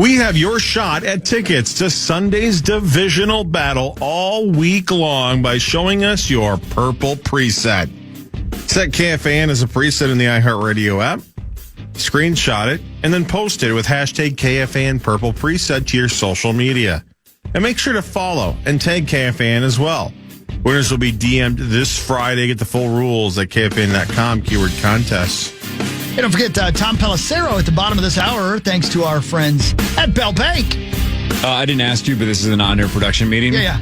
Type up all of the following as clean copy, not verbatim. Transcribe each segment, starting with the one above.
We have your shot at tickets to Sunday's divisional battle all week long by showing us your purple preset. Set KFAN as a preset in the iHeartRadio app, screenshot it, and then post it with hashtag KFAN purple preset to your social media. And make sure to follow and tag KFAN as well. Winners will be DM'd this Friday. Get the full rules at KFAN.com, keyword contest. Hey, don't forget Tom Pelissero at the bottom of this hour, thanks to our friends at Bell Bank. I didn't ask you, but this is an on-air production meeting. Yeah.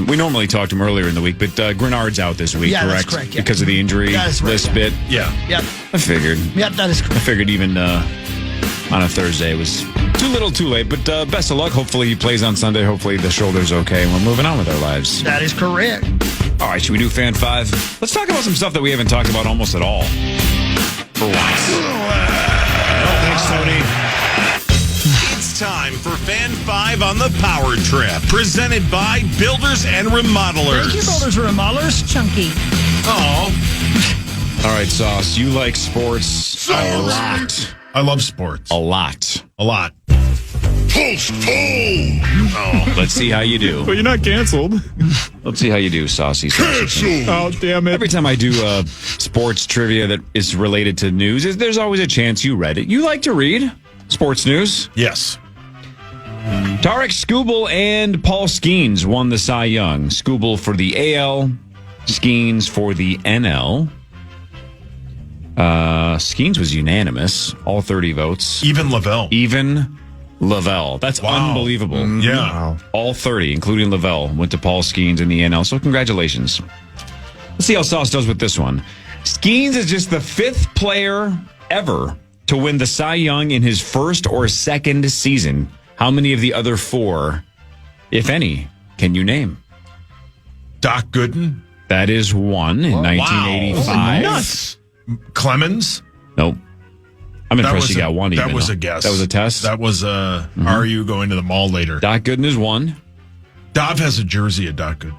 We normally talked to him earlier in the week, but Grenard's out this week, correct? That's correct, yeah. Because of the injury list bit. Yeah. Yep. I figured. Yep, that is correct. I figured even on a Thursday it was too little, too late. But best of luck. Hopefully he plays on Sunday. Hopefully the shoulder's okay, and we're moving on with our lives. That is correct. All right, should we do Fan 5? Let's talk about some stuff that we haven't talked about almost at all. For once. Thanks, Tony. It's time for Fan 5 on the Power Trip, presented by Builders and Remodelers. Thank you, Builders and Remodelers. Chunky. Oh. All right, Sauce, you like sports a lot. I love sports. A lot. A lot. Oh, let's see how you do. Well, you're not canceled. Let's see how you do, Saucy. Oh, damn it. Every time I do sports trivia that is related to news, there's always a chance you read it. You like to read sports news? Yes. Tarek Skubal and Paul Skeens won the Cy Young. Skubal for the AL, Skeens for the NL. Skeens was unanimous, all 30 votes. Even Lavelle. That's unbelievable. Yeah. Wow. All 30, including Lavelle, went to Paul Skeens in the NL, so congratulations. Let's see how Sauce does with this one. Skeens is just the 5th player ever to win the Cy Young in his first or second season. How many of the other 4, if any, can you name? Doc Gooden. That is 1 in 1985. Wow. Nuts. Clemens. Nope. I'm impressed you got 1 even. That was a guess. That was a test? That was are you going to the mall later? Doc Gooden is 1. Dov has a jersey of Doc Gooden.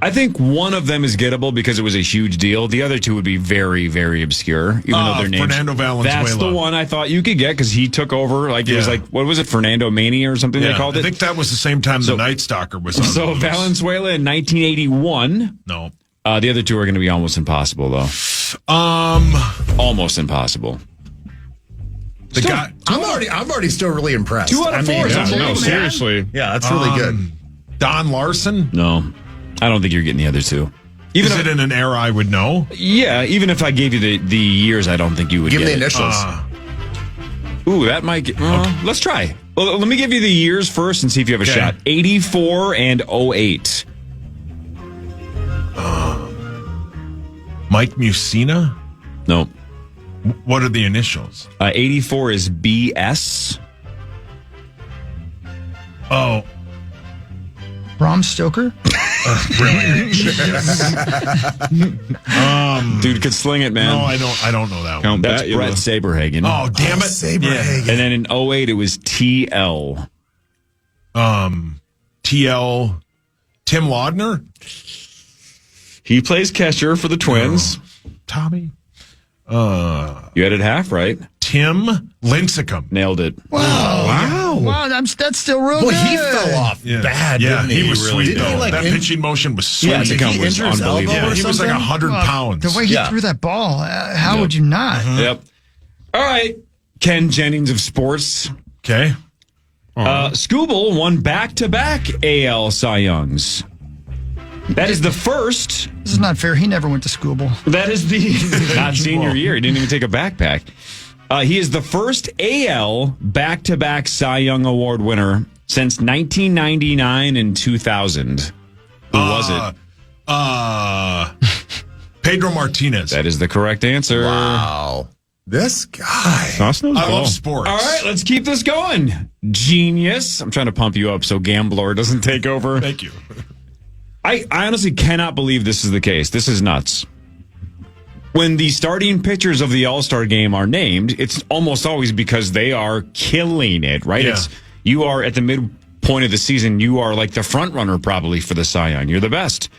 I think one of them is gettable because it was a huge deal. The other 2 would be very, very obscure, even though their names. Fernando Valenzuela. That's the one I thought you could get because he took over. Like it was like, what was it, Fernando Mania or something they called it? I think that was the same time the Night Stalker was on. So Valenzuela in 1981. No. The other 2 are going to be almost impossible, though. Almost impossible. I'm already still really impressed. 2 out of 4. No, seriously. Yeah, that's really good. Don Larson? No, I don't think you're getting the other 2. Is it in an era I would know? Yeah, even if I gave you the years, I don't think you would give get me the it. initials. Ooh, that might get... Let's try. Well, let me give you the years first and see if you have a shot. 84 and 08. Mike Musina? No. What are the initials? 84 is BS. Oh. Bram Stoker? Brilliant. Dude could sling it, man. No, I don't know that one. That's Brett Saberhagen. Oh, damn it. Saberhagen. And then in 08, it was TL. TL. Tim Laudner? He plays catcher for the Twins. Tommy? You had it half right. Tim Lincecum. Nailed it. Wow, that's still real good. He fell off bad, didn't he? He was sweet, though. That pitching motion was sweet. Yeah, Lincecum was unbelievable. Yeah, he was like 100 pounds. The way he threw that ball, how would you not? Yep. All right. Ken Jennings of sports. Okay. Skubal won back-to-back AL Cy Youngs. That is the first. This is not fair. He never went to Skubal. That is the not senior year. He didn't even take a backpack. He is the first AL back-to-back Cy Young Award winner since 1999 and 2000. Who was it? Pedro Martinez. That is the correct answer. Wow. This guy. I love sports. All right, let's keep this going. Genius. I'm trying to pump you up so Gambler doesn't take over. Thank you. I honestly cannot believe this is the case. This is nuts. When the starting pitchers of the All-Star game are named, it's almost always because they are killing it, right? Yeah. You are at the midpoint of the season, you are like the front runner probably for the Cy Young. You're the best.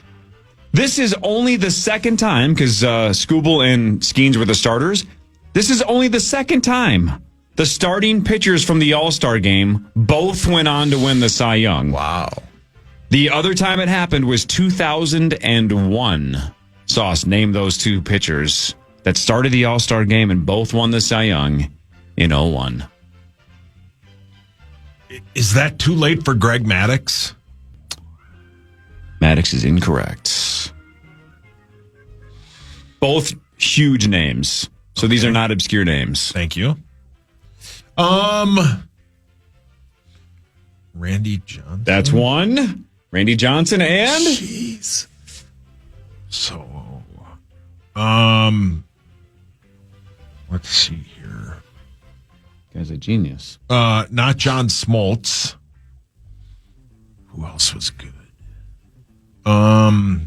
This is only the second time, because Skubal and Skeens were the starters. This is only the second time the starting pitchers from the All-Star game both went on to win the Cy Young. Wow. The other time it happened was 2001. Sauce, name those two pitchers that started the All-Star game and both won the Cy Young in 01. Is that too late for Greg Maddux? Maddux is incorrect. Both huge names. So these are not obscure names. Thank you. Randy Johnson. That's one. Randy Johnson and... Jeez. So, let's see here. Guy's a genius. Not John Smoltz. Who else was good? Well,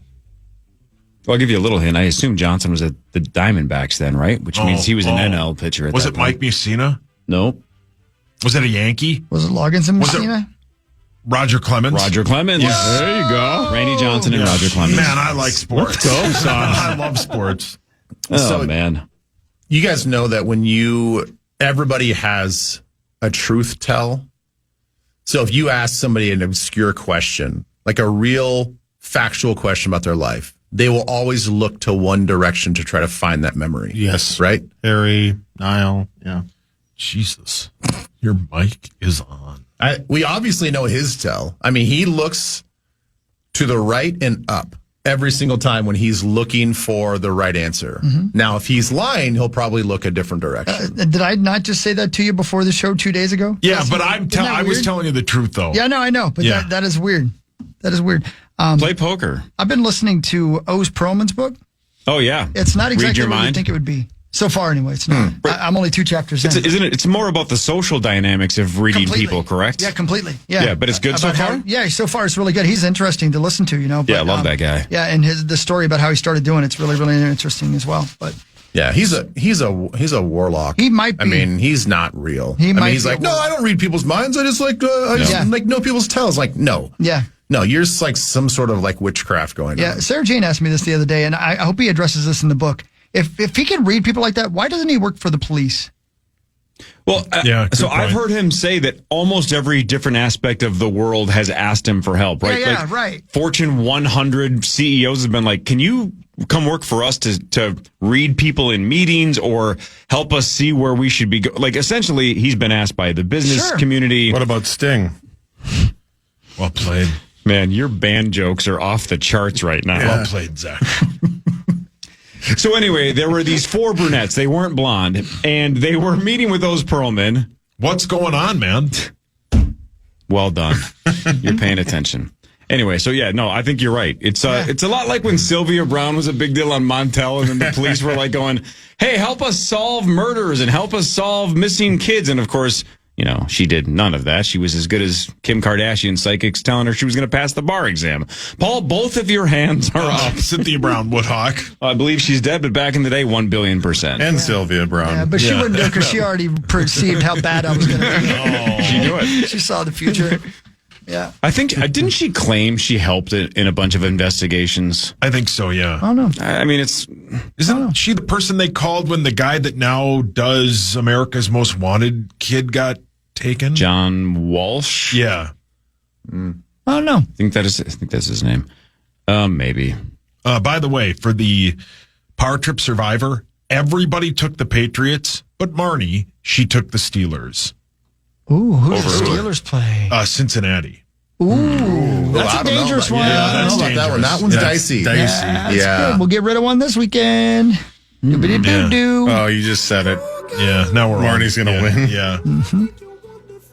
I'll give you a little hint. I assume Johnson was at the Diamondbacks then, right? Which means he was an NL pitcher at Was that it point. Mike Mussina? Nope. Was it a Yankee? Was it Loggins and Was it- Messina? Roger Clemens? Roger Clemens. There you go. Randy Johnson and Roger Clemens. Man, I like sports. Let's go, I love sports. Oh, So- man. You guys know that everybody has a truth tell. So if you ask somebody an obscure question, like a real factual question about their life, they will always look to one direction to try to find that memory. Yes. Right? Harry, Niall, yeah. Jesus. Your mic is on. We obviously know his tell. I mean, he looks to the right and up every single time when he's looking for the right answer. Now, if he's lying, he'll probably look a different direction. Did I not just say that to you before the show 2 days ago? Yeah, but I was weird? telling you the truth, though. Yeah, no, I know, but Yeah. that is weird. That is weird. Play poker. I've been listening to O's Perlman's book. Oh, yeah. It's not Read exactly your what you mind. think it would be. So far, anyway, it's not. I'm only 2 chapters in. Isn't it? It's more about the social dynamics of reading Completely. people, correct? Yeah, completely. Yeah, Yeah, but it's good so About far? Yeah, so far it's really good. He's interesting to listen to, But, Yeah, I love that guy. Yeah, and the story about how he started doing it's really, really interesting as well. But Yeah, he's a warlock. He might I be. mean, he's not real. He might he's be like, a no, I warlock." don't read people's minds. I just like know people's tells. Like, no, yeah. no, you're just like some sort of like witchcraft going Yeah, on. Sarah Jane asked me this the other day, and I hope he addresses this in the book. If he can read people like that, why doesn't he work for the police? Well, Yeah, good so I've point. heard him say that almost every different aspect of the world has asked him for help, right? Yeah, right. Fortune 100 CEOs have been like, can you come work for us to read people in meetings or help us see where we should be? Like, essentially, he's been asked by the business Sure. community. What about Sting? Well played. Man, your band jokes are off the charts right now. Well played, Zach. So anyway, there were these 4 brunettes. They weren't blonde, and they were meeting with those Perlman. What's going on, man? Well done. You're paying attention. Anyway, so yeah, no, I think you're right. It's a lot like when Sylvia Brown was a big deal on Montel, and then the police were like going, "Hey, help us solve murders and help us solve missing kids." And of course, she did none of that. She was as good as Kim Kardashian psychics telling her she was going to pass the bar exam. Paul, both of your hands are up. Cynthia Brown Woodhawk. I believe she's dead, but back in the day, 1 billion%. And Sylvia Brown. Yeah, but she wouldn't do it because she already perceived how bad I was going to be. She knew it. She saw the future. Yeah. I think, didn't she claim she helped in a bunch of investigations? I think so, yeah. I don't know. I mean, Isn't she the person they called when the guy that now does America's Most Wanted kid got taken? John Walsh? Yeah. I don't know. I think that's his name. Maybe. By the way, for the Power Trip Survivor, everybody took the Patriots, but Marnie, she took the Steelers. Ooh, who does the Steelers play? Cincinnati. Ooh, that's I a don't know dangerous about- one. Yeah, I don't know about that one. That one's dicey. That's Yeah. good. We'll get rid of one this weekend. Doobity-doo-doo. Oh, you just said it. Yeah, now we're Marnie's on. gonna win. Yeah.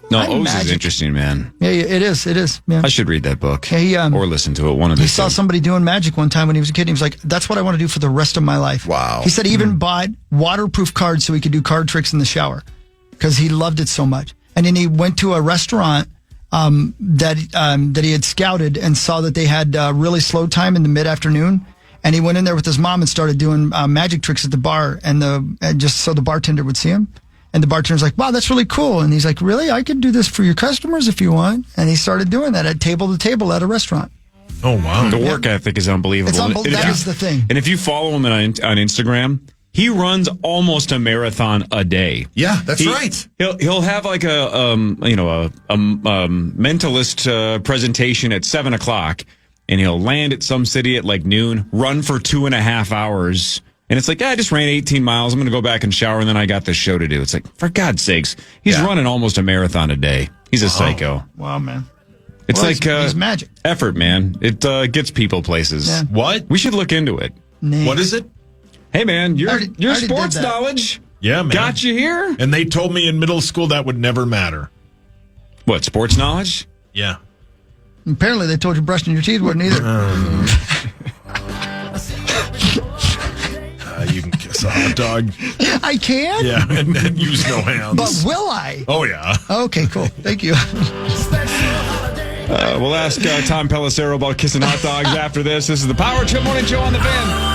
No, I'm O's is magic. interesting, man. Yeah, it is. It is. Yeah. I should read that book. Yeah, he, or listen to it. One of the He saw two. somebody doing magic one time when he was a kid. He was like, that's what I want to do for the rest of my life. Wow. He said he even bought waterproof cards so he could do card tricks in the shower because he loved it so much. And then he went to a restaurant that he had scouted and saw that they had really slow time in the mid-afternoon. And he went in there with his mom and started doing magic tricks at the bar and just so the bartender would see him. And the bartender's like, wow, that's really cool. And he's like, really? I could do this for your customers if you want. And he started doing that at table to table at a restaurant. Oh, wow. The work ethic is unbelievable. It's And if that you- is the thing. And if you follow him on Instagram, He runs almost a marathon a day. Yeah, that's right. He'll have like a mentalist presentation at 7:00, and he'll land at some city at like noon, run for 2.5 hours. And it's like, I just ran 18 miles. I'm going to go back and shower, and then I got this show to do. It's like, for God's sakes, he's running almost a marathon a day. He's a psycho. Wow, man. It's he's magic. Effort, man. It gets people places. Yeah. What? We should look into it. Nate. What is it? Hey, man, your already sports did that. knowledge Yeah, man. got you here. And they told me in middle school that would never matter. What, sports knowledge? Yeah. Apparently, they told you brushing your teeth wouldn't either. You can kiss a hot dog. I can? Yeah, and use no hands. But will I? Oh, yeah. Okay, cool. Thank you. We'll ask Tom Pelissero about kissing hot dogs after this. This is the Power Trip Morning Show on the Fan.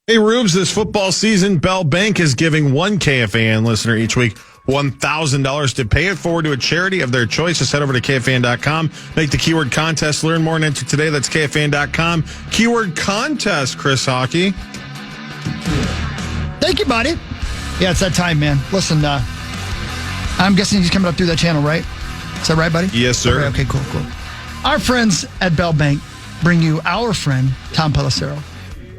Hey, Rubes, this football season, Bell Bank is giving one KFAN listener each week $1,000 to pay it forward to a charity of their choice. Just head over to KFAN.com, make the keyword contest, learn more, and enter today. That's KFAN.com. Keyword contest, Chris Hockey. Thank you, buddy. Yeah, it's that time, man. Listen, I'm guessing he's coming up through that channel, right? Is that right, buddy? Yes, sir. Okay, cool. Our friends at Bell Bank bring you our friend, Tom Pelissero.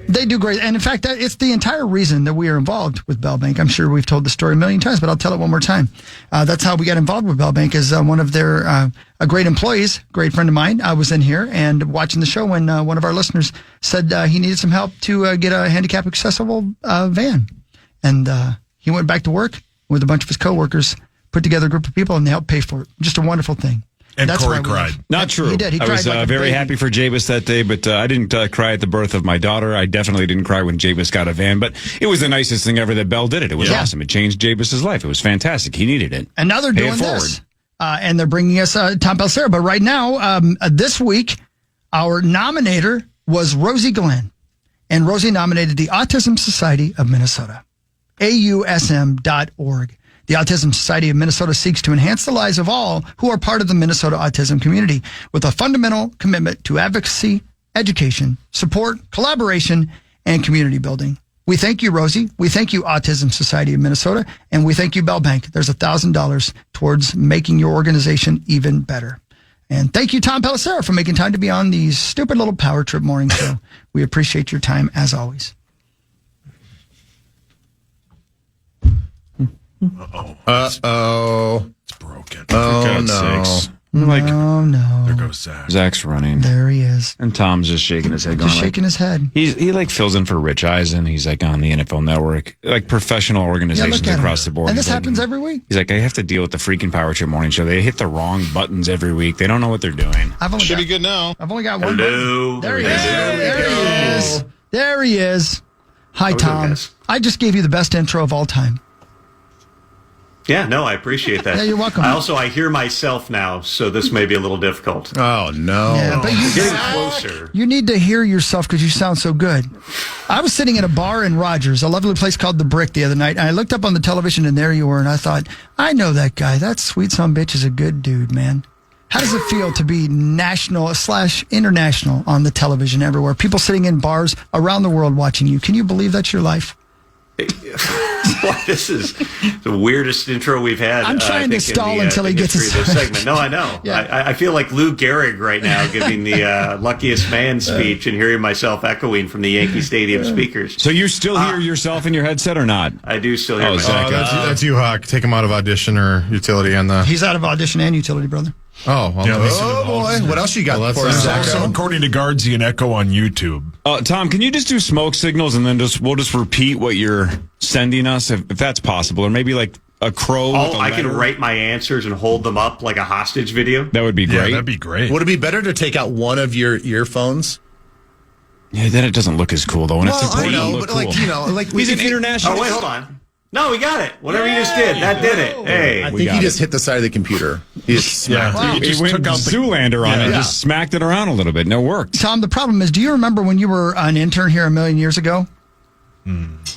They do great. And in fact, it's the entire reason that we are involved with Bell Bank. I'm sure we've told the story a million times, but I'll tell it one more time. That's how we got involved with Bell Bank, is one of their a great employees, great friend of mine. I was in here and watching the show when one of our listeners said he needed some help to get a handicap accessible van. And he went back to work with a bunch of his coworkers, put together a group of people, and they helped pay for it. Just a wonderful thing. And That's Cory why we cried. love- Not true. He did. He I cried was like a very baby. happy for Jabez that day, but I didn't cry at the birth of my daughter. I definitely didn't cry when Jabez got a van, but it was the nicest thing ever that Bell did it. It was awesome. It changed Jabez's life. It was fantastic. He needed it. And now they're Pay doing it forward. this. And they're bringing us Tom Pelissero. But right now, this week, our nominator was Rosie Glenn. And Rosie nominated the Autism Society of Minnesota, AUSM.org. The Autism Society of Minnesota seeks to enhance the lives of all who are part of the Minnesota autism community with a fundamental commitment to advocacy, education, support, collaboration, and community building. We thank you, Rosie. We thank you, Autism Society of Minnesota. And we thank you, Bell Bank. There's $1,000 towards making your organization even better. And thank you, Tom Pelissero, for making time to be on the stupid little Power Trip morning show. We appreciate your time as always. Uh-oh. It's broken. Oh, no. Oh, no. There goes Zach. Zach's running. There he is. And Tom's just shaking his head, going Just shaking his head. he like fills in for Rich Eisen. He's like on the NFL Network, like professional organizations at him. across the board. And this He's like- happens every week. He's like, I have to deal with the freaking Power Trip Morning Show. They hit the wrong buttons every week. They don't know what they're doing. I've only Should got, be good now. I've only got one. Hello. There he is. There he is. There he is. Hi, doing, Tom. guys? I just gave you the best intro of all time. Yeah, no, I appreciate that. Yeah, you're welcome. I hear myself now, so this may be a little difficult. Oh, no. Yeah, but you, Getting closer. you need to hear yourself because you sound so good. I was sitting in a bar in Rogers, a lovely place called The Brick, the other night, and I looked up on the television, and there you were, and I thought, I know that guy. That sweet son bitch is a good dude, man. How does it feel to be national/international on the television everywhere? People sitting in bars around the world watching you. Can you believe that's your life? Boy, this is the weirdest intro we've had. I'm trying I to think, stall in the, until he the gets history his- of this segment. No, I know. Yeah. I feel like Lou Gehrig right now giving the luckiest man speech and hearing myself echoing from the Yankee Stadium speakers. So you still hear yourself in your headset or not? I do still hear Oh, myself. Zach, That's you, Hawk. Take him out of audition or utility on the. He's out of audition and utility, brother. Oh, well, Yeah, he's Oh, boy. What else you got Well, for that's- us, There's Zach? also, according to Guardsy, an echo on YouTube. Tom, can you just do smoke signals and then we'll just repeat what you're sending us if that's possible, or maybe like a crow. with a I can letter? write my answers and hold them up like a hostage video. That would be Yeah, great. that'd be great. Would it be better to take out one of your earphones? Yeah, then it doesn't look as cool though. And it's important to look cool. He's an international. Oh, wait, hold on. No, we got it. Whatever you just did, that did it. Hey. I think he just hit the side of the computer. He just smacked Yeah. it. He just went took out the- Zoolander on it, Yeah. just smacked it around a little bit. No work. Tom, the problem is, do you remember when you were an intern here a million years ago?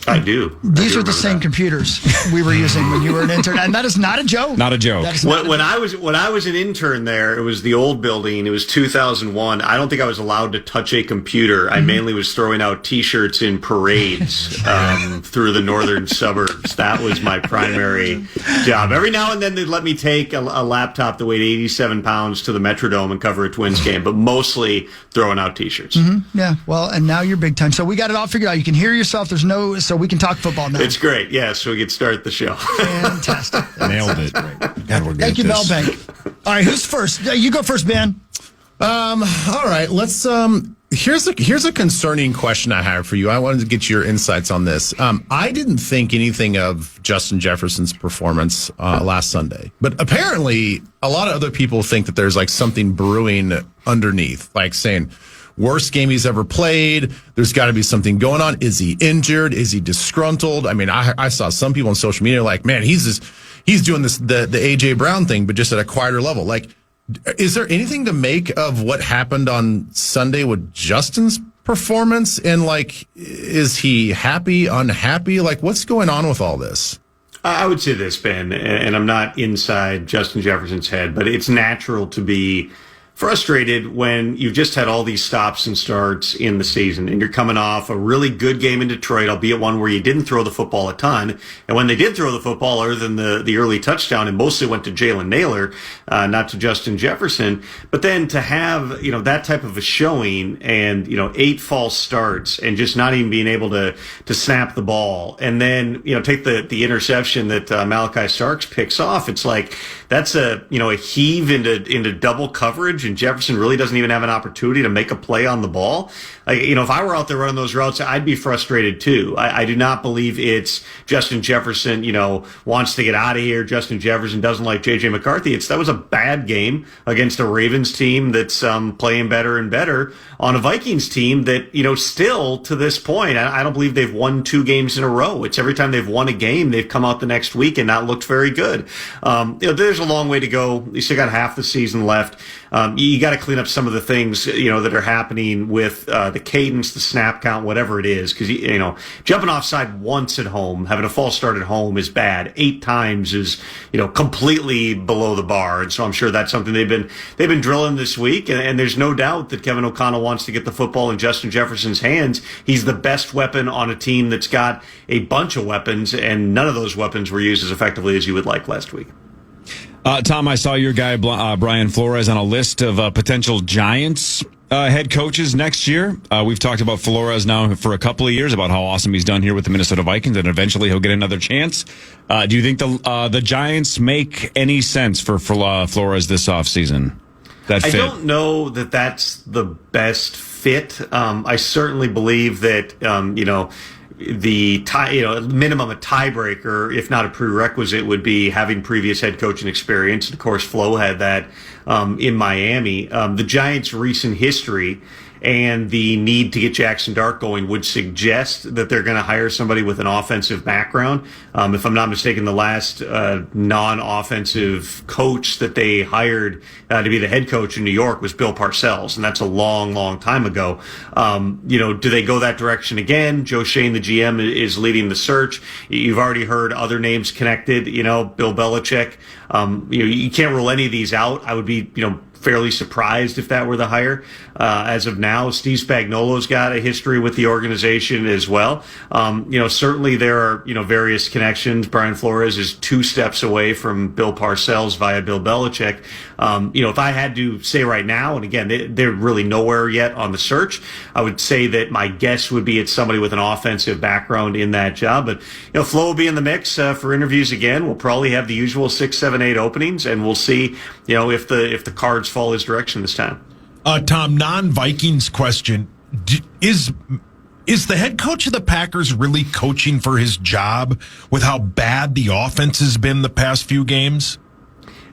I do. These are the same computers we were using when you were an intern, and that is not a joke. Not a joke. When I was an intern there, it was the old building. It was 2001. I don't think I was allowed to touch a computer. I mainly was throwing out T-shirts in parades through the northern suburbs. That was my primary job. Every now and then they'd let me take a laptop that weighed 87 pounds to the Metrodome and cover a Twins game, but mostly throwing out T-shirts. Yeah, well, and now you're big time. So we got it all figured out. You can hear yourself. So we can talk football now. It's great. Yeah, so we can start the show. Fantastic. Nailed it. God, we're good Thank you, at this. Bellbank. All right, who's first? You go first, Ben. All right, let's. Here's a concerning question I have for you. I wanted to get your insights on this. I didn't think anything of Justin Jefferson's performance last Sunday, but apparently a lot of other people think that there's like something brewing underneath, like saying, worst game he's ever played. There's got to be something going on. Is he injured? Is he disgruntled? I mean, I saw some people on social media like, man, he's doing this the AJ Brown thing, but just at a quieter level. Like, is there anything to make of what happened on Sunday with Justin's performance? And like, is he happy, unhappy? Like, what's going on with all this? I would say this, Ben, and I'm not inside Justin Jefferson's head, but it's natural to be frustrated when you've just had all these stops and starts in the season and you're coming off a really good game in Detroit, albeit one where you didn't throw the football a ton. And when they did throw the football, other than the early touchdown, it mostly went to Jalen Naylor, not to Justin Jefferson. But then to have, that type of a showing and, 8 false starts and just not even being able to snap the ball and then, take the interception that Malachi Starks picks off. It's like, that's a heave into double coverage, and Jefferson really doesn't even have an opportunity to make a play on the ball. If I were out there running those routes, I'd be frustrated too. I do not believe it's Justin Jefferson, wants to get out of here. Justin Jefferson doesn't like J.J. McCarthy. That was a bad game against a Ravens team that's playing better and better on a Vikings team that, still to this point, I don't believe they've won 2 games in a row. It's every time they've won a game, they've come out the next week and not looked very good. There's a long way to go. You still got half the season left. You got to clean up some of the things, that are happening with the cadence, the snap count, whatever it is. Because, jumping offside once at home, having a false start at home is bad. 8 times is, completely below the bar. And so I'm sure that's something they've been drilling this week. And there's no doubt that Kevin O'Connell wants to get the football in Justin Jefferson's hands. He's the best weapon on a team that's got a bunch of weapons, and none of those weapons were used as effectively as you would like last week. Tom, I saw your guy, Brian Flores, on a list of potential Giants head coaches next year. We've talked about Flores now for a couple of years about how awesome he's done here with the Minnesota Vikings, and eventually he'll get another chance. Do you think the Giants make any sense for Flores this offseason? I don't know that that's the best fit. I certainly believe that, the minimum a tiebreaker, if not a prerequisite, would be having previous head coaching experience. And of course, Flo had that in Miami. The Giants' recent history and the need to get Jackson Dart going would suggest that they're going to hire somebody with an offensive background. If I'm not mistaken, the last non-offensive coach that they hired to be the head coach in New York was Bill Parcells, and that's a long, long time ago. Do they go that direction again? Joe Shane, the GM, is leading the search. You've already heard other names connected, Bill Belichick. You can't rule any of these out. I would be, fairly surprised if that were the hire. As of now, Steve Spagnuolo's got a history with the organization as well. Certainly there are, various connections. Brian Flores is 2 steps away from Bill Parcells via Bill Belichick. If I had to say right now, and again, they're really nowhere yet on the search, I would say that my guess would be it's somebody with an offensive background in that job. But, Flo will be in the mix for interviews again. We'll probably have the usual 6, 7, 8 openings, and we'll see, if the cards fall his direction this time. Tom, non-Vikings question. Is the head coach of the Packers really coaching for his job with how bad the offense has been the past few games?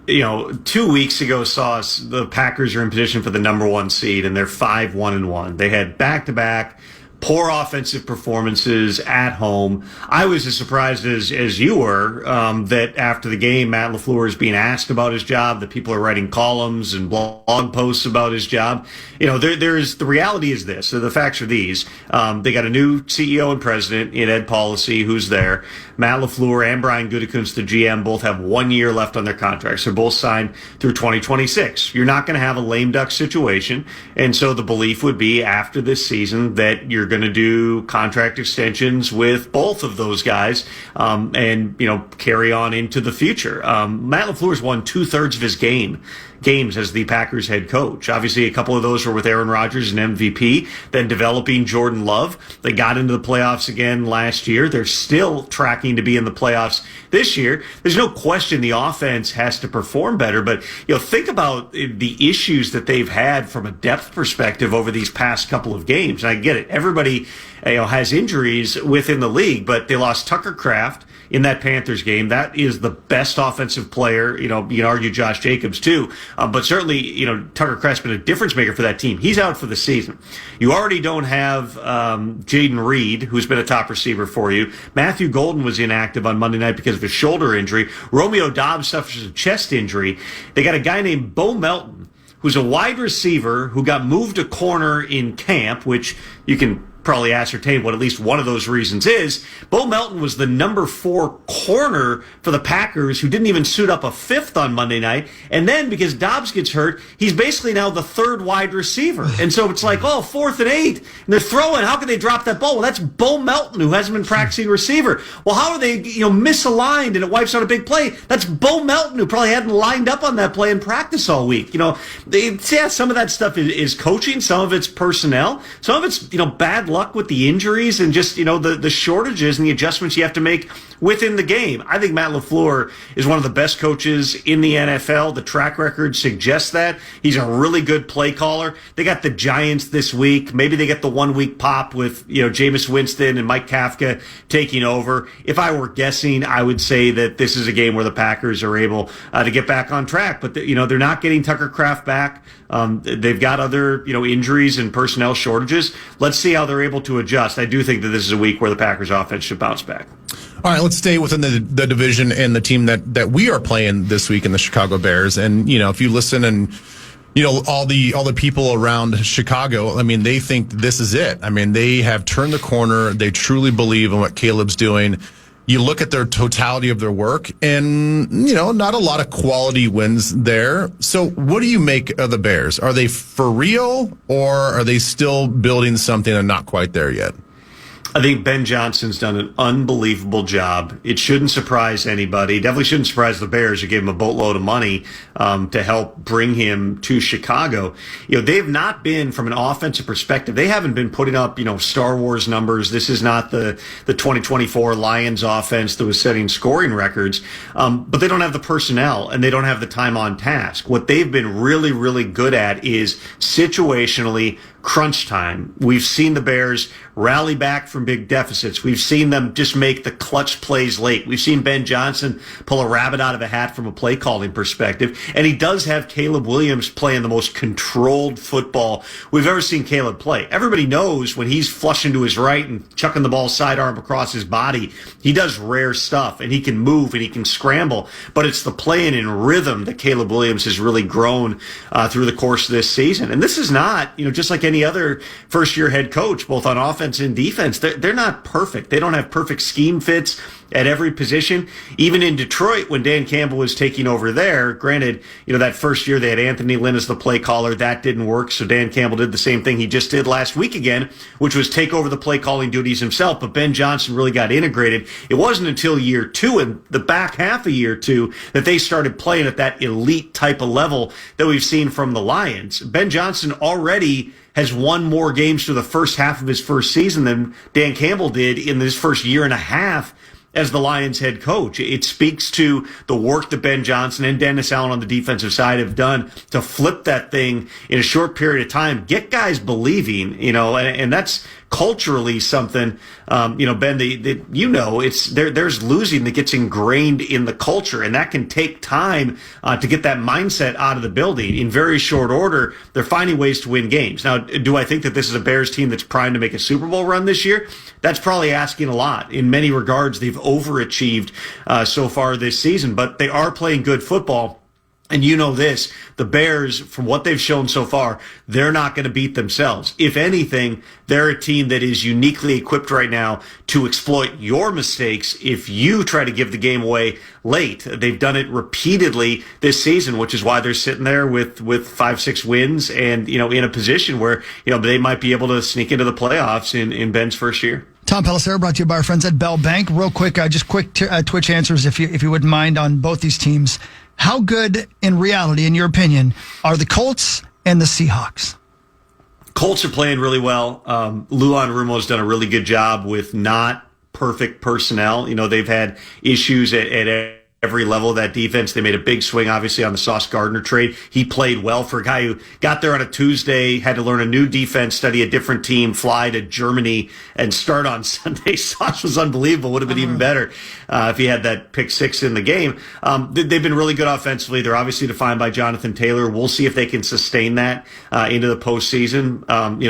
2 weeks ago saw us, the Packers are in position for the number 1 seed, and they're 5-1-1. They had back-to-back poor offensive performances at home. I was as surprised as you were that after the game, Matt LaFleur is being asked about his job, that people are writing columns and blog posts about his job. The reality is this. So the facts are these. They got a new CEO and president in Ed Policy who's there. Matt LaFleur and Brian Gutekunst, the GM, both have 1 year left on their contracts. They're both signed through 2026. You're not going to have a lame duck situation. And so the belief would be after this season that you're going to do contract extensions with both of those guys and carry on into the future. Matt LaFleur's won 2/3 of his games as the Packers head coach. Obviously, a couple of those were with Aaron Rodgers and MVP, then developing Jordan Love. They got into the playoffs again last year. They're still tracking to be in the playoffs this year. There's no question the offense has to perform better, but think about the issues that they've had from a depth perspective over these past couple of games. And I get it. Everybody has injuries within the league, but they lost Tucker Kraft in that Panthers game. That is the best offensive player. You can argue Josh Jacobs too, but certainly, Tucker Kraft's been a difference maker for that team. He's out for the season. You already don't have Jaden Reed, who's been a top receiver for you. Matthew Golden was inactive on Monday night because of a shoulder injury. Romeo Doubs suffers a chest injury. They got a guy named Bo Melton, who's a wide receiver who got moved to corner in camp, which you can probably ascertain what at least one of those reasons is. Bo Melton was the number 4 corner for the Packers, who didn't even suit up a 5th on Monday night. And then because Dobbs gets hurt, he's basically now the 3rd wide receiver. And so it's like, 4th and 8. And they're throwing. How can they drop that ball? Well, that's Bo Melton, who hasn't been practicing receiver. Well, how are they, misaligned and it wipes out a big play? That's Bo Melton, who probably hadn't lined up on that play in practice all week. Some of that stuff is coaching. Some of it's personnel. Some of it's, bad luck with the injuries and just, the shortages and the adjustments you have to make within the game. I think Matt LaFleur is one of the best coaches in the NFL. The track record suggests that. He's a really good play caller. They got the Giants this week. Maybe they get the 1 week pop with, Jameis Winston and Mike Kafka taking over. If I were guessing, I would say that this is a game where the Packers are able to get back on track. But, they're not getting Tucker Kraft back. They've got other, injuries and personnel shortages. Let's see how they're able to adjust. I do think that this is a week where the Packers offense should bounce back. All right, let's stay within the division and the team that we are playing this week in the Chicago Bears. And, if you listen and, all the people around Chicago, they think this is it. They have turned the corner. They truly believe in what Caleb's doing. You look at their totality of their work and, not a lot of quality wins there. So what do you make of the Bears? Are they for real or are they still building something and not quite there yet? I think Ben Johnson's done an unbelievable job. It shouldn't surprise anybody. Definitely shouldn't surprise the Bears, who gave him a boatload of money to help bring him to Chicago. They've not been, from an offensive perspective, they haven't been putting up, Star Wars numbers. This is not the 2024 Lions offense that was setting scoring records. But they don't have the personnel and they don't have the time on task. What they've been really, really good at is situationally crunch time. We've seen the Bears rally back from big deficits. We've seen them just make the clutch plays late. We've seen Ben Johnson pull a rabbit out of a hat from a play calling perspective. And he does have Caleb Williams playing the most controlled football we've ever seen Caleb play. Everybody knows when he's flushing to his right and chucking the ball sidearm across his body, he does rare stuff and he can move and he can scramble. But it's the playing in rhythm that Caleb Williams has really grown through the course of this season. And this is not, just like any other first-year head coach, both on offense and defense. They're not perfect. They don't have perfect scheme fits at every position. Even in Detroit, when Dan Campbell was taking over there, granted, that first year they had Anthony Lynn as the play caller. That didn't work, so Dan Campbell did the same thing he just did last week again, which was take over the play calling duties himself. But Ben Johnson really got integrated. It wasn't until year 2 and the back half of year 2 that they started playing at that elite type of level that we've seen from the Lions. Ben Johnson already has won more games through the first half of his first season than Dan Campbell did in this first year and a half as the Lions head coach. It speaks to the work that Ben Johnson and Dennis Allen on the defensive side have done to flip that thing in a short period of time, get guys believing, and that's culturally something, Ben, there's losing that gets ingrained in the culture, and that can take time to get that mindset out of the building. In very short order, they're finding ways to win games. Now, do I think that this is a Bears team that's primed to make a Super Bowl run this year? That's probably asking a lot. In many regards, they've overachieved so far this season, but they are playing good football. And you know this, the Bears, from what they've shown so far, they're not going to beat themselves. If anything, they're a team that is uniquely equipped right now to exploit your mistakes if you try to give the game away late. They've done it repeatedly this season, which is why they're sitting there with 5-6 wins and, in a position where, they might be able to sneak into the playoffs in Ben's first year. Tom Pelissero, brought to you by our friends at Bell Bank. Real quick, just quick Twitch answers, if you wouldn't mind, on both these teams. How good, in reality, in your opinion, are the Colts and the Seahawks? Colts are playing really well. Luan Rumo's done a really good job with not perfect personnel. They've had issues at every level of that defense. They made a big swing, obviously, on the Sauce Gardner trade. He played well for a guy who got there on a Tuesday, had to learn a new defense, study a different team, fly to Germany, and start on Sunday. Sauce was unbelievable. Would have been even better if he had that pick six in the game. They've been really good offensively. They're obviously defined by Jonathan Taylor. We'll see if they can sustain that into the postseason.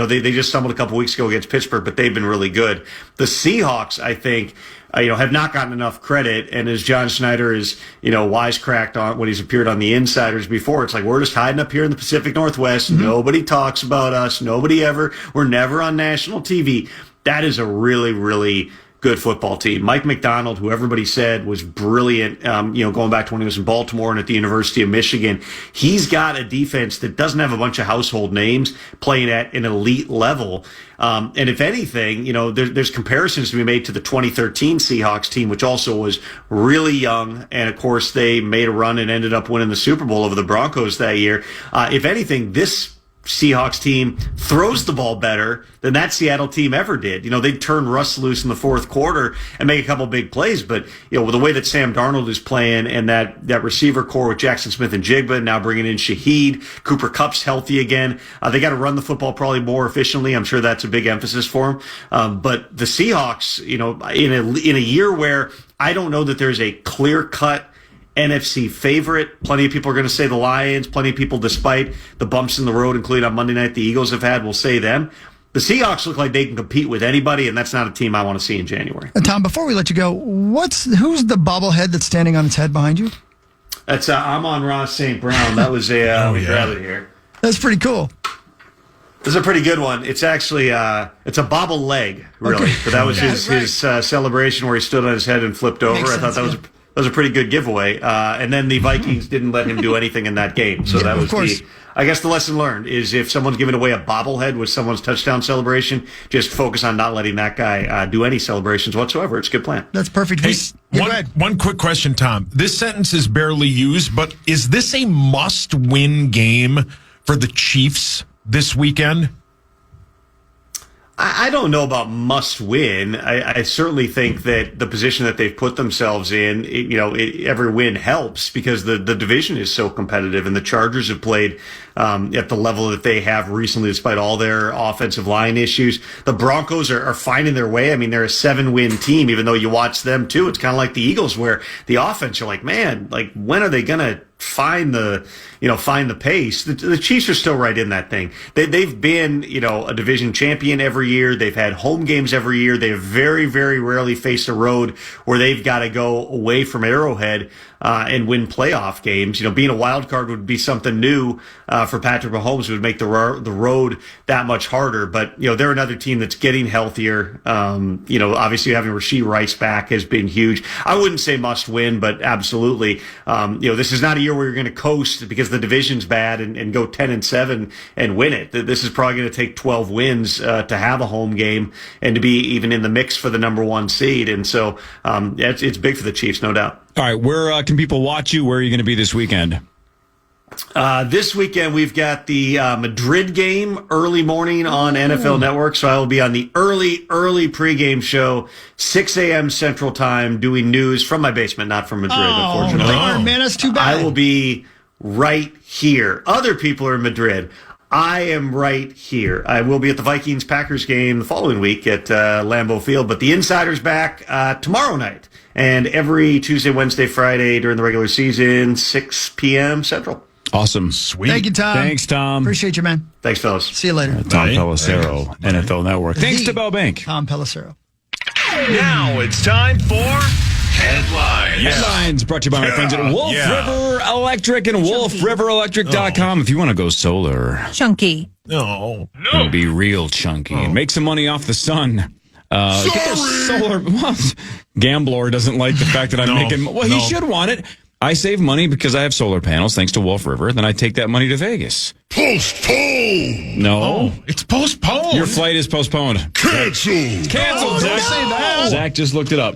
They just stumbled a couple weeks ago against Pittsburgh, but they've been really good. The Seahawks, I think, have not gotten enough credit. And as John Schneider is, wisecracked on when he's appeared on the Insiders before, it's like, we're just hiding up here in the Pacific Northwest. Mm-hmm. Nobody talks about us. We're never on national TV. That is a really, really good football team. Mike McDonald, who everybody said was brilliant, going back to when he was in Baltimore and at the University of Michigan, he's got a defense that doesn't have a bunch of household names playing at an elite level. And if anything, there's comparisons to be made to the 2013 Seahawks team, which also was really young. And of course, they made a run and ended up winning the Super Bowl over the Broncos that year. If anything, this Seahawks team throws the ball better than that Seattle team ever did. They'd turn Russ loose in the fourth quarter and make a couple big plays. But, with the way that Sam Darnold is playing and that receiver core with Jackson Smith and Jigba, now bringing in Shaheed, Cooper Kupp's healthy again. They got to run the football probably more efficiently. I'm sure that's a big emphasis for them. But the Seahawks, in a year where I don't know that there's a clear-cut NFC favorite. Plenty of people are going to say the Lions. Plenty of people, despite the bumps in the road, including on Monday night, the Eagles have had, will say them. The Seahawks look like they can compete with anybody, and that's not a team I want to see in January. And Tom, before we let you go, who's the bobblehead that's standing on its head behind you? That's Amon-Ra St. Brown. That was grab it here. That's pretty cool. This is a pretty good one. It's actually it's a bobble leg, really. Okay. But that was his celebration where he stood on his head and flipped over. Makes I thought sense, that was a pretty good giveaway. And then the Vikings didn't let him do anything in that game. So that was I guess the lesson learned is if someone's giving away a bobblehead with someone's touchdown celebration, just focus on not letting that guy do any celebrations whatsoever. It's a good plan. That's perfect. Hey, one quick question, Tom. This sentence is barely used, but is this a must-win game for the Chiefs this weekend? I don't know about must win. I certainly think that the position that they've put themselves in, every win helps because the division is so competitive, and the Chargers have played at the level that they have recently, despite all their offensive line issues. The Broncos are finding their way. I mean, they're a 7-win team, even though you watch them too. It's kind of like the Eagles, where the offense, you're like, man, when are they gonna find the pace? The Chiefs are still right in that thing. They've been, a division champion every year. They've had home games every year. They have very, very rarely faced a road where they've got to go away from Arrowhead and win playoff games. Being a wild card would be something new for Patrick Mahomes. It would make the road that much harder. But they're another team that's getting healthier. Obviously having Rashee Rice back has been huge. I wouldn't say must win, but absolutely. This is not a year where you're going to coast because the division's bad and go 10-7 and win it. This is probably going to take 12 wins to have a home game and to be even in the mix for the number 1 seed. And so it's big for the Chiefs, no doubt. All right, where can people watch you? Where are you going to be this weekend? This weekend, we've got the Madrid game early morning on NFL Network. So I will be on the early pregame show, 6 a.m. Central Time, doing news from my basement, not from Madrid, unfortunately. Man, that's too bad. I will be right here. Other people are in Madrid. I am right here. I will be at the Vikings-Packers game the following week at Lambeau Field, but the Insider's back tomorrow night and every Tuesday, Wednesday, Friday during the regular season, 6 p.m. Central. Awesome. Sweet. Thank you, Tom. Thanks, Tom. Appreciate you, man. Thanks, fellas. See you later. Tom Pelissero, NFL Network. Thanks to Bell Bank. Tom Pelissero. Now it's time for Headlines. Headlines brought to you by my friends at Wolf River Electric and wolfriverelectric.com. If you want to go solar, Chunky. No. it'll be real chunky and make some money off the sun. Get those solar. Well, Gambler doesn't like the fact that I'm making. Well, he should want it. I save money because I have solar panels thanks to Wolf River. Then I take that money to Vegas. Postpone. No. It's postponed. Your flight is postponed. Canceled. Canceled, Zach. say that. Zach just looked it up.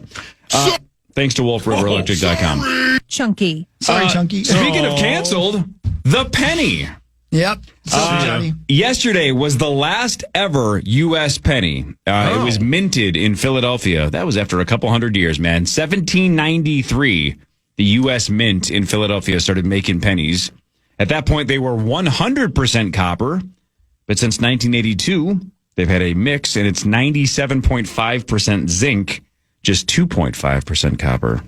Thanks to wolfriverelectric.com. Chunky. Sorry, Chunky. Speaking of canceled, the penny. Yep. Sorry, Johnny. Yesterday was the last ever U.S. penny. It was minted in Philadelphia. That was after a couple hundred years, man. 1793, the U.S. Mint in Philadelphia started making pennies. At that point, they were 100% copper. But since 1982, they've had a mix, and it's 97.5% zinc, just 2.5% copper.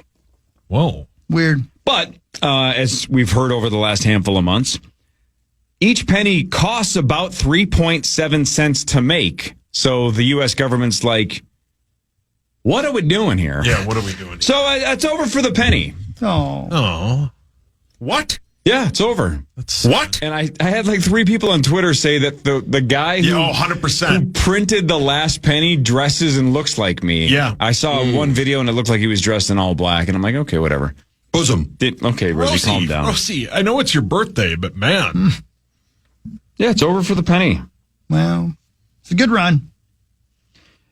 Whoa. Weird. But as we've heard over the last handful of months, each penny costs about 3.7 cents to make. So the U.S. government's like, what are we doing here? Yeah, what are we doing? So it's over for the penny. Oh. What? Yeah, it's over. What? And I had like 3 people on Twitter say that the guy who, 100%. who printed the last penny dresses and looks like me. Yeah. I saw one video and it looked like he was dressed in all black. And I'm like, okay, whatever. Bosom. Okay, Rosie, calm down. Rosie, I know it's your birthday, but man. Yeah, it's over for the penny. Well, it's a good run.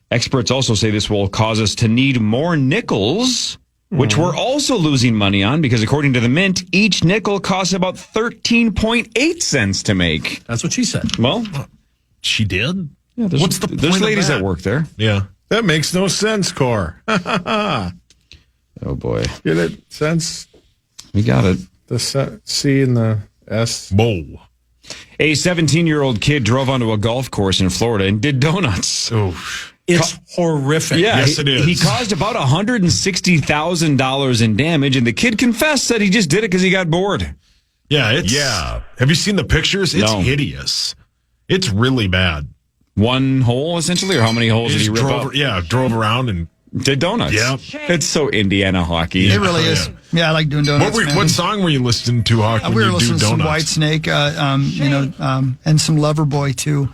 Experts also say this will cause us to need more nickels, which we're also losing money on because according to the Mint, each nickel costs about 13.8 cents to make. That's what she said. Well, She did? yeah, What's the point there's of ladies that? that work there. Yeah. That makes no sense, Cor. Oh, boy. Get it? Sense? We got it. The C and the S. Whoa. A 17-year-old kid drove onto a golf course in Florida and did donuts. It's horrific. Yeah, Yes, it is. He caused about $160,000 in damage, and the kid confessed that he just did it because he got bored. Yeah, Have you seen the pictures? It's No. hideous. It's really bad. One hole, essentially, or how many holes He did he just rip up? drove around and Did donuts. Yeah. It's so Indiana hockey. It really is. Yeah, I like doing donuts. man. what song were you listening to, Hawk, when we were you do listening to some donuts? Whitesnake, and some Loverboy too.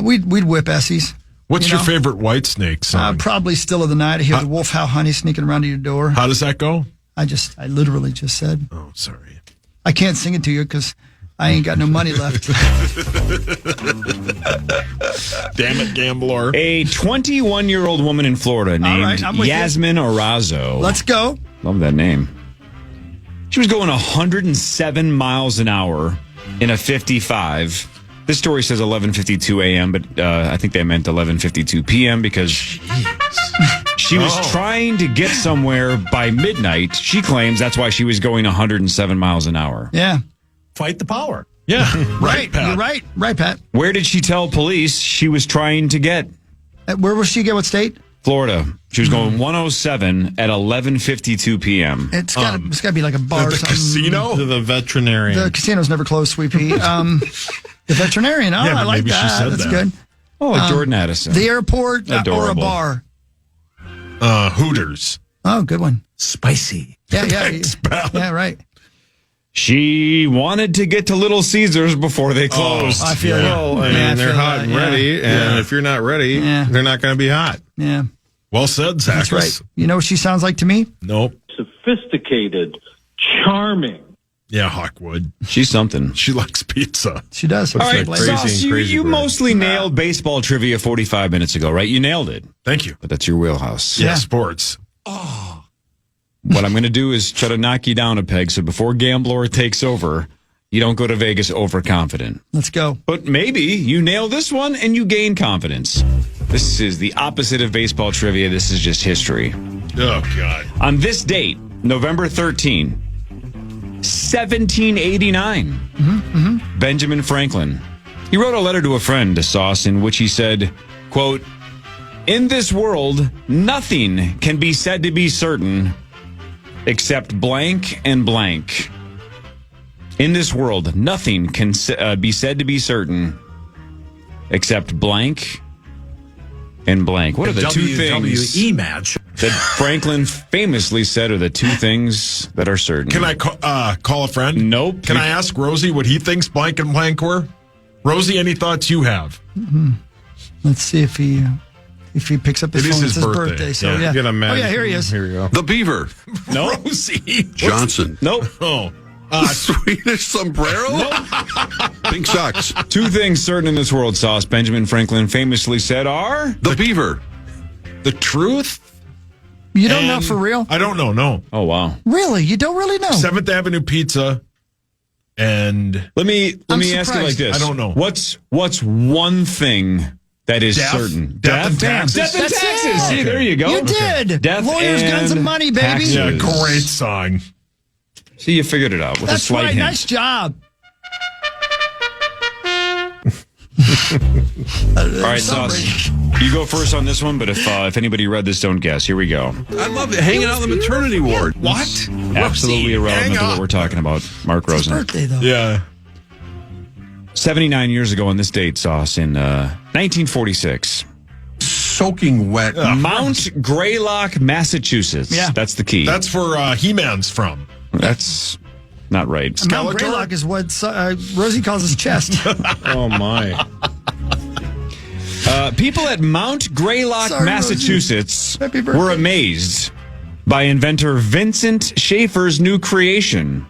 We'd whip Essies. What's you your know? favorite Whitesnake song? Probably Still of the Night. I hear the wolf howl honey sneaking around to your door. How does that go? I literally just said. Oh, sorry. I can't sing it to you because I ain't got no money left. Damn it, Gambler. A 21-year-old woman in Florida named right, I'm with you. Yasmin Orazo. Let's go. Love that name. She was going 107 miles an hour in a 55. This story says 11:52 a.m., but I think they meant 11:52 p.m. because she was trying to get somewhere by midnight. She claims that's why she was going 107 miles an hour. Yeah. Fight the power. Yeah, right, Pat. You're right. Right, Pat. Where did she tell police she was trying to get? Where will she get? What state? Florida. She was going 107 at 11:52 p.m. It's got to be like a bar or The something. casino? To the veterinarian. The casino's never closed, Sweet Pea. The veterinarian. Oh, Yeah, but I like maybe she that. said That's that. good. Oh, like Jordan Addison. The airport or a Adorable. bar. Hooters. Oh, good one. Spicy. Yeah, yeah. Thanks, pal. Yeah, right. She wanted to get to Little Caesars before they closed. I feel you. Well, I mean, Yeah, I they're feel hot that, and yeah. ready, and if you're not ready, Yeah. they're not going to be hot. Yeah, Well said, Zach. that's right. You know what she sounds like to me? Nope. Sophisticated, charming. Yeah, Hawkwood. She's something. She likes pizza. She does. All right, crazy Sauce, and you, crazy you bird. mostly nailed baseball trivia 45 minutes ago, right? You nailed it, Thank you. but that's your wheelhouse. Yeah, sports. What I'm going to do is try to knock you down a peg, so before Gambler takes over, you don't go to Vegas overconfident. Let's go. But maybe you nail this one and you gain confidence. This is the opposite of baseball trivia. This is just history. Oh, God. On this date, November 13, 1789, Benjamin Franklin He wrote a letter to a friend, Sauce, in which he said, quote, "In this world, nothing can be said to be certain except blank and blank. In this world, nothing can be said to be certain except blank and blank." What are the two things WWE match. that Franklin famously said are the two things that are certain? Can I call a friend? Nope. Can I ask Rosie what he thinks blank and blank were? Rosie, any thoughts you have? Let's see if he picks up his It is phone. his It's birthday. So Yeah. yeah. Get a Oh yeah, here he is. Here you go. The beaver. No. Rosie. Johnson. Nope. Oh. Swedish sombrero. Pink socks. Two things certain in this world, Sauce, Benjamin Franklin famously said are... The beaver. The truth? You don't know and- for real? I don't know, no. Oh, wow. Really? You don't really know? 7th Avenue Pizza and Let me I'm ask you like surprised. this. I don't know. What's one thing that is Death? certain? Death and taxes? Death and That's taxes. it. See, there you go. You did. Death Lawyers, and guns, and money, baby. taxes. yeah, great song. See, you figured it out with a That's slight right. hint. Nice job. All right, Sauce. You go first on this one, but if anybody read this, don't guess. Here we go. I love it. Hanging out on the maternity ward. What? Absolutely irrelevant hang to on. what we're talking about. Mark His Rosen. birthday, though. Yeah. 79 years ago on this date, Sauce, in 1946. Soaking wet. Mount Greylock, Massachusetts. Yeah. That's the key. That's where He-Man's from. That's not right. Mount Skeletor? Greylock is what Rosie calls his chest. Oh, my. People at Mount Greylock, Sorry, Massachusetts Rosie. Happy birthday. were amazed by inventor Vincent Schaefer's new creation.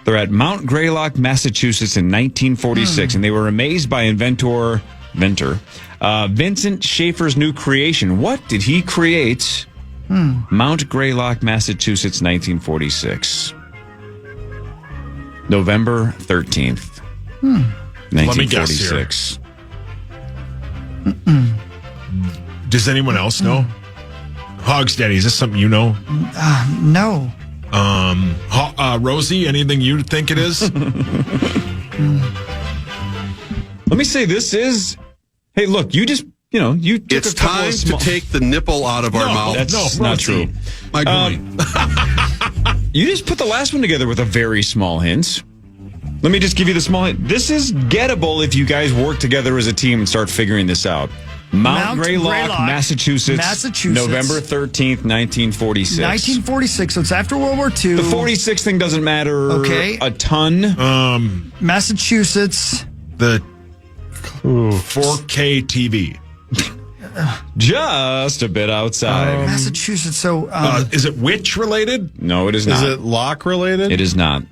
They're at Mount Greylock, Massachusetts in 1946, and they were amazed by inventor Vincent Schaefer's new creation. What did he create? Mount Greylock, Massachusetts, 1946. November 13th, Let me guess here. 1946. Does anyone else know? Hogs Daddy, is this something you know? No. Rosie, anything you think it is? Let me say this is. Hey, look, you just you took It's a couple time of small, to take the nipple out of our mouth. That's No, not Rosie. true. My groin. You just put the last one together with a very small hint. Let me just give you the small hint. This is gettable if you guys work together as a team and start figuring this out. Mount Greylock, Massachusetts, November 13th, 1946. 1946, so it's after World War II. The 46 thing doesn't matter Okay. a ton. Massachusetts. The 4K TV. Just a bit outside. Massachusetts, so Is it witch related? No, it is Is not. it lock related? It is not.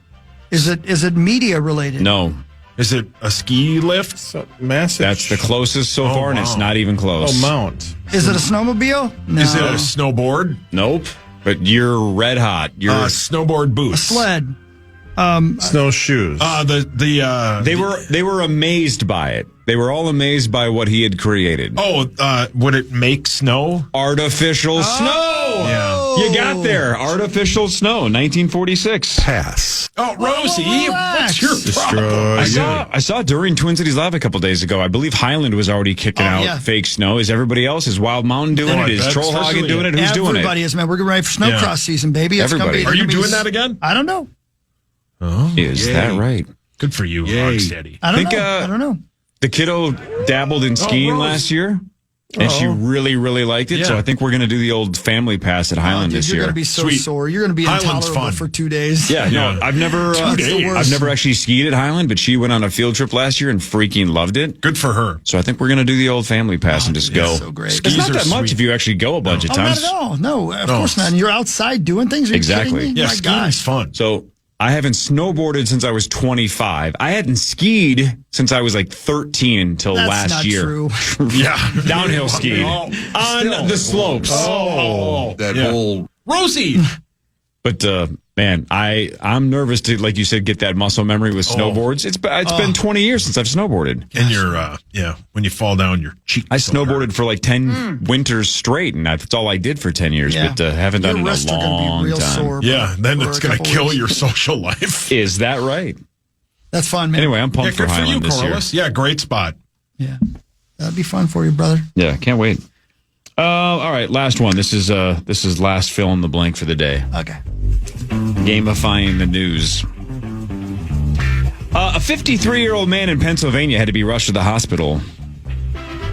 is it media related? No. Is it a ski lift? So, massive. That's the closest so far, and it's wow. not even close. Oh, Mount. Is it a snowmobile? No. Is it a snowboard? Nope. But you're red hot. You're Snowboard boots. sled? Snowshoes. They were amazed by it. They were all amazed by what he had created. Would it make snow? Artificial snow. Yeah. You got there. Artificial snow, 1946. Pass. Oh, Rosie, relax. what's your problem? I saw during Twin Cities Live a couple days ago. I believe Highland was already kicking out yeah. fake snow. Is everybody else? Is Wild Mountain doing Oh, I it? Is bet. Trollhagen Especially doing it? Who's doing Everybody it? is, man. We're getting ready for snowcross Yeah. season, baby. It's Everybody. Gonna be, Are you it's gonna doing be- that again? I don't know. Is that right? Good for you, Rocksteady. I don't Think, know. I don't know. The kiddo dabbled in skiing Rose. last year, and she really, really liked it. So Yeah. I think we're going to do the old family pass at Highland Dude, this you're year. going to be so Sweet. sore. You're going to be Highland's intolerable fun. for 2 days. Yeah, no, Yeah. I've never, days. I've never actually skied at Highland, but she went on a field trip last year and freaking loved it. Good for her. So I think we're going to do the old family pass and just go. so great. It's Skis not are that much sweet. if you actually go a bunch of Oh, not times. at all. No, of course not. And you're outside doing things. Are you Exactly. kidding me? Yeah, My skiing gosh. is fun. So I haven't snowboarded since I was 25. I hadn't skied since I was like 13 until That's last not year. true. Yeah. Downhill skiing Oh, on the slopes. Oh, That yeah. whole Rosie. But man, I'm nervous to, like you said, get that muscle memory with snowboards. It's been 20 years since I've snowboarded. And your when you fall down, your cheek. I snowboarded for like 10 winters straight, and that's all I did for 10 years. Yeah. But haven't done Your it in a wrists are going to long be real time. sore. Yeah, then for it's a going to couple kill weeks. your social life. Is that right? That's fun, man. Anyway, I'm pumped for good for you, Highland this year. Corliss. Yeah, great spot. Yeah. That'd be fun for you, brother. Yeah, can't wait. All right, last one. This is last fill in the blank for the day. Okay. Gamifying the news. A 53-year-old man in Pennsylvania had to be rushed to the hospital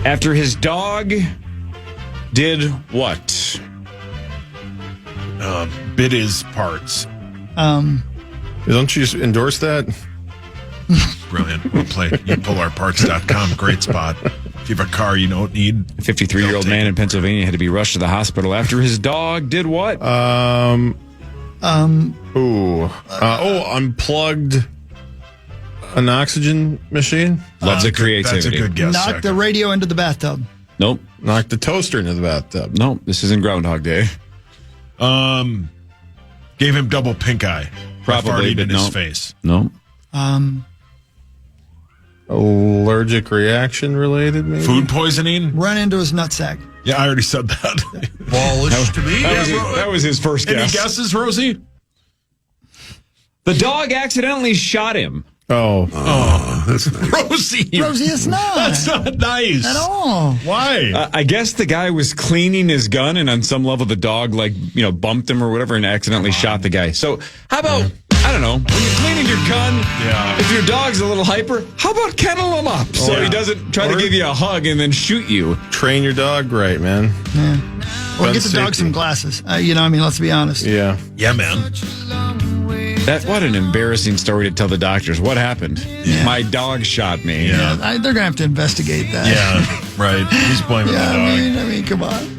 after his dog did what? Bit his parts. Don't you endorse that? Brilliant. We'll play YouPullOurParts.com. Great spot. If you have a car you don't need. A 53-year-old man in Pennsylvania had to be rushed to the hospital after his dog did what? Unplugged an oxygen machine? Loves the creativity. That's a good guess. Knock the radio into the bathtub. Nope. Knocked the toaster into the bathtub. Nope. This isn't Groundhog Day. Gave him double pink eye. Probably, Farted but in his no. face. Nope. Allergic reaction related, maybe? Food poisoning? Run into his nutsack. Yeah, I already said that. Ballish to me. That was his first Any guess. guesses, Rosie? The dog accidentally shot him. Oh, That's nice. Rosie. Rosie, it's not. That's not nice. At all. Why? I guess the guy was cleaning his gun, and on some level, the dog bumped him or whatever, and accidentally shot the guy. So how about I don't know when you're cleaning your gun? Yeah. If your dog's a little hyper, how about kennel him up so he doesn't try to give you a hug and then shoot you? train your dog right, man. Or get the dog some glasses. Let's be honest. Yeah. Yeah, man. What an embarrassing story to tell the doctors. What happened? Yeah. My dog shot me. Yeah. They're going to have to investigate that. Yeah, right. He's blaming Yeah, the dog. I mean, come on.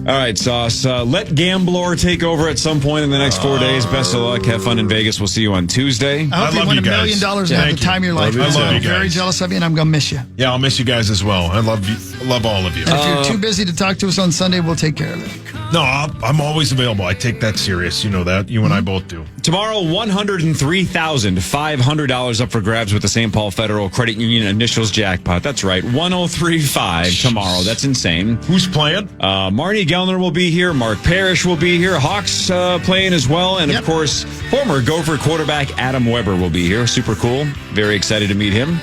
All right, Sauce. Let Gambler take over at some point in the next 4 days. Best of luck. Have fun in Vegas. We'll see you on Tuesday. I hope you love win you $1 million guys. and have Thank the time of your life. Love you too. I'm you guys. very jealous of you, and I'm going to miss you. Yeah, I'll miss you guys as well. I love you. Love all of you. And if you're too busy to talk to us on Sunday, we'll take care of it. No, I'm always available. I take that serious. You know that. You and I both do. Tomorrow, $103,500 up for grabs with the St. Paul Federal Credit Union initials jackpot. That's right, 103.5 tomorrow. That's insane. Who's playing? Marnie Gellner will be here. Mark Parrish will be here. Hawks playing as well. And, of course, former Gopher quarterback Adam Weber will be here. Super cool. Very excited to meet him.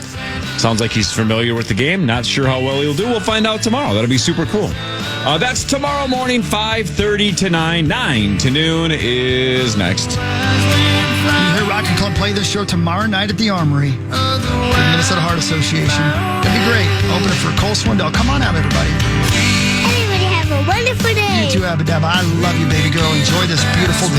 Sounds like he's familiar with the game. Not sure how well he'll do. We'll find out tomorrow. That'll be super cool. That's tomorrow morning, 5:30 to 9. 9 to noon is next. You hear Rocket Club play this show tomorrow night at the Armory. The Minnesota Heart Association. It'll be great. Open it for Cole Swindell. Come on out, everybody. Everybody have a wonderful day. You too, Abba Dabba. I love you, baby girl. Enjoy this beautiful day.